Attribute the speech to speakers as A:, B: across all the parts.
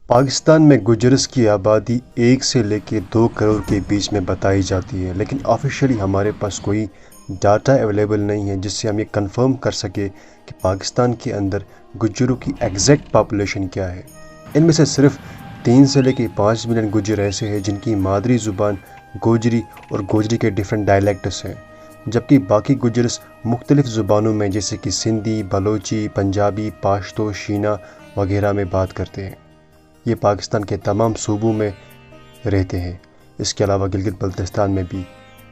A: پاکستان میں گجرس کی آبادی 1 سے لے کے 2 کروڑ کے بیچ میں بتائی جاتی ہے، لیکن آفیشیلی ہمارے پاس کوئی ڈاٹا اویلیبل نہیں ہے جس سے ہم یہ کنفرم کر سکے کہ پاکستان کے اندر گجروں کی ایگزیکٹ پاپولیشن کیا ہے۔ ان میں سے صرف 3 سے لے کے 5 ملین گجر ایسے ہیں جن کی مادری زبان گوجری اور گوجری کے ڈیفرنٹ ڈائلیکٹس ہیں، جبکہ باقی گجرس مختلف زبانوں میں جیسے کہ سندھی، بلوچی، پنجابی، پاشتو، شینا وغیرہ میں بات کرتے ہیں۔ یہ پاکستان کے تمام صوبوں میں رہتے ہیں۔ اس کے علاوہ گلگت بلتستان میں بھی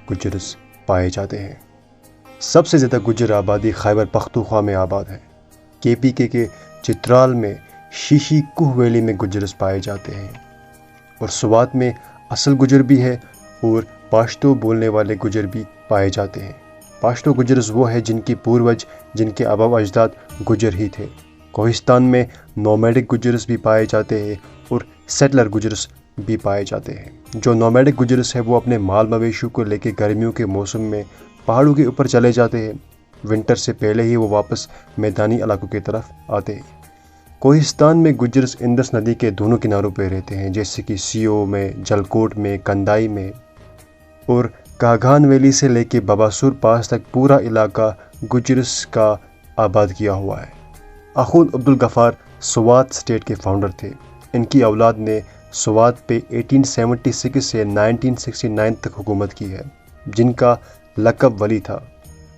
A: گجرس پائے جاتے ہیں۔ سب سے زیادہ گجر آبادی خیبر پختونخوا میں آباد ہے۔ KPK کے چترال میں شیشی کوہ ویلی میں گجرس پائے جاتے ہیں، اور سوات میں اصل گجر بھی ہے اور پاشتو بولنے والے گجر بھی پائے جاتے ہیں۔ پاشتو گجرس وہ ہے جن کی پوروج، جن کے آباء و اجداد گجر ہی تھے۔ کوہستان میں نومیڈک گجرس بھی پائے جاتے ہیں اور سیٹلر گجرس بھی پائے جاتے ہیں۔ جو نومیڈک گجرس ہے وہ اپنے مال مویشیوں کو لے کے گرمیوں کے موسم میں پہاڑوں کے اوپر چلے جاتے ہیں، ونٹر سے پہلے ہی وہ واپس میدانی علاقوں کی طرف آتے ہیں۔ کوہستان میں گجرس اندس ندی کے دونوں کناروں پہ رہتے ہیں، جیسے کہ سیو میں، جلکوٹ میں، کندائی میں، اور کاغان ویلی سے لے کے بباسور پاس تک پورا علاقہ گجرس کا آباد کیا ہوا ہے۔ اخوند عبدالغفار سوات سٹیٹ کے فاؤنڈر تھے۔ ان کی اولاد نے سوات پہ 1876 سے 1969 تک حکومت کی ہے، جن کا لقب ولی تھا۔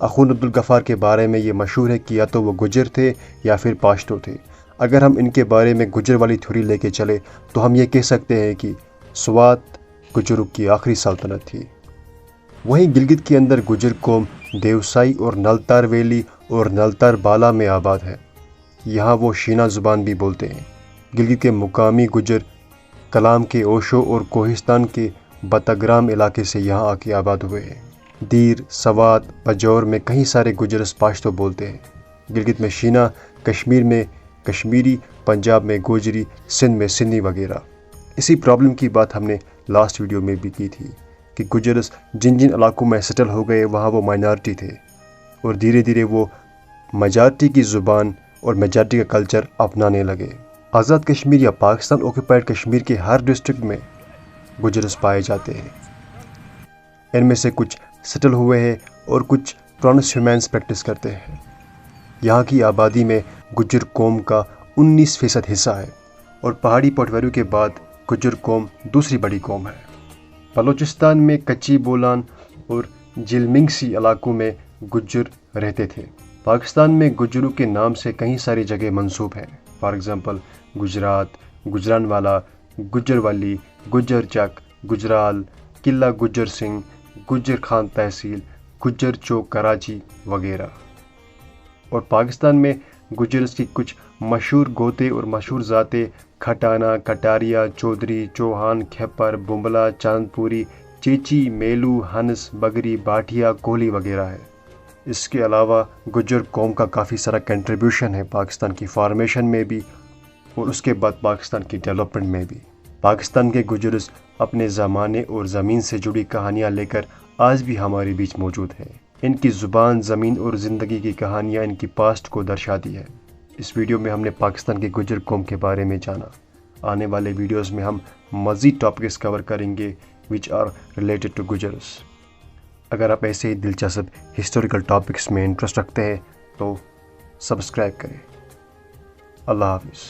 A: اخوند عبدالغفار کے بارے میں یہ مشہور ہے کہ یا تو وہ گجر تھے یا پھر پاشتو تھے۔ اگر ہم ان کے بارے میں گجر والی تھیوری لے کے چلے تو ہم یہ کہہ سکتے ہیں کہ سوات گجروں کی آخری سلطنت تھی۔ وہیں گلگت کے اندر گجر قوم دیوسائی اور نلتار ویلی اور نلتار بالا میں آباد ہے۔ یہاں وہ شینا زبان بھی بولتے ہیں۔ گلگت کے مقامی گجر کلام کے اوشو اور کوہستان کے بتگرام علاقے سے یہاں آ کے آباد ہوئے ہیں۔ دیر، سوات، پجور میں کئی سارے گجرس پاشتو بولتے ہیں۔ گلگت میں شینا، کشمیر میں کشمیری، پنجاب میں گوجری، سندھ میں سندھی وغیرہ۔ اسی پرابلم کی بات ہم نے لاسٹ ویڈیو میں بھی کی تھی کہ گجرس جن جن علاقوں میں سیٹل ہو گئے وہاں وہ مائنارٹی تھے، اور دھیرے دھیرے وہ میجارٹی کی زبان اور میجارٹی کا کلچر اپنانے لگے۔ آزاد کشمیر یا پاکستان آکوپائڈ کشمیر کے ہر ڈسٹرکٹ میں گجرس پائے جاتے ہیں۔ ان میں سے کچھ سیٹل ہوئے ہیں اور کچھ ٹرانس پریکٹس کرتے ہیں۔ یہاں کی آبادی میں گجر قوم کا 19% حصہ ہے، اور پہاڑی پٹوریوں کے بعد گجر قوم دوسری بڑی قوم ہے۔ بلوچستان میں کچی بولان اور جلمنگسی علاقوں میں گجر رہتے تھے۔ پاکستان میں گجروں کے نام سے کئی ساری جگہ منسوب ہیں، فار ایگزامپل گجرات، گجران والا، گجر والی، گجر چک، گجرال، قلعہ گجر سنگھ، گجر خان تحصیل، گجر چوک کراچی وغیرہ۔ اور پاکستان میں گجرس کی کچھ مشہور گوتے اور مشہور ذاتیں کھٹانا، کٹاریا، چودھری، چوہان، کھپر، بمبلا، چاند پوری، چیچی، میلو، ہنس، بگری، باٹھیا، کوہلی وغیرہ ہے۔ اس کے علاوہ گجر قوم کا کافی سارا کنٹریبیوشن ہے پاکستان کی فارمیشن میں بھی، اور اس کے بعد پاکستان کی ڈیولپمنٹ میں بھی۔ پاکستان کے گجرس اپنے زمانے اور زمین سے جڑی کہانیاں لے کر آج بھی ہمارے بیچ موجود ہیں۔ ان کی زبان، زمین اور زندگی کی کہانیاں ان کی پاسٹ کو درشاتی ہے۔ اس ویڈیو میں ہم نے پاکستان کے گجر قوم کے بارے میں جانا۔ آنے والے ویڈیوز میں ہم مزید ٹاپکس کور کریں گے which are related to گجرس۔ اگر آپ ایسے ہی دلچسپ ہسٹوریکل ٹاپکس میں انٹرسٹ رکھتے ہیں تو سبسکرائب کریں۔ اللہ حافظ۔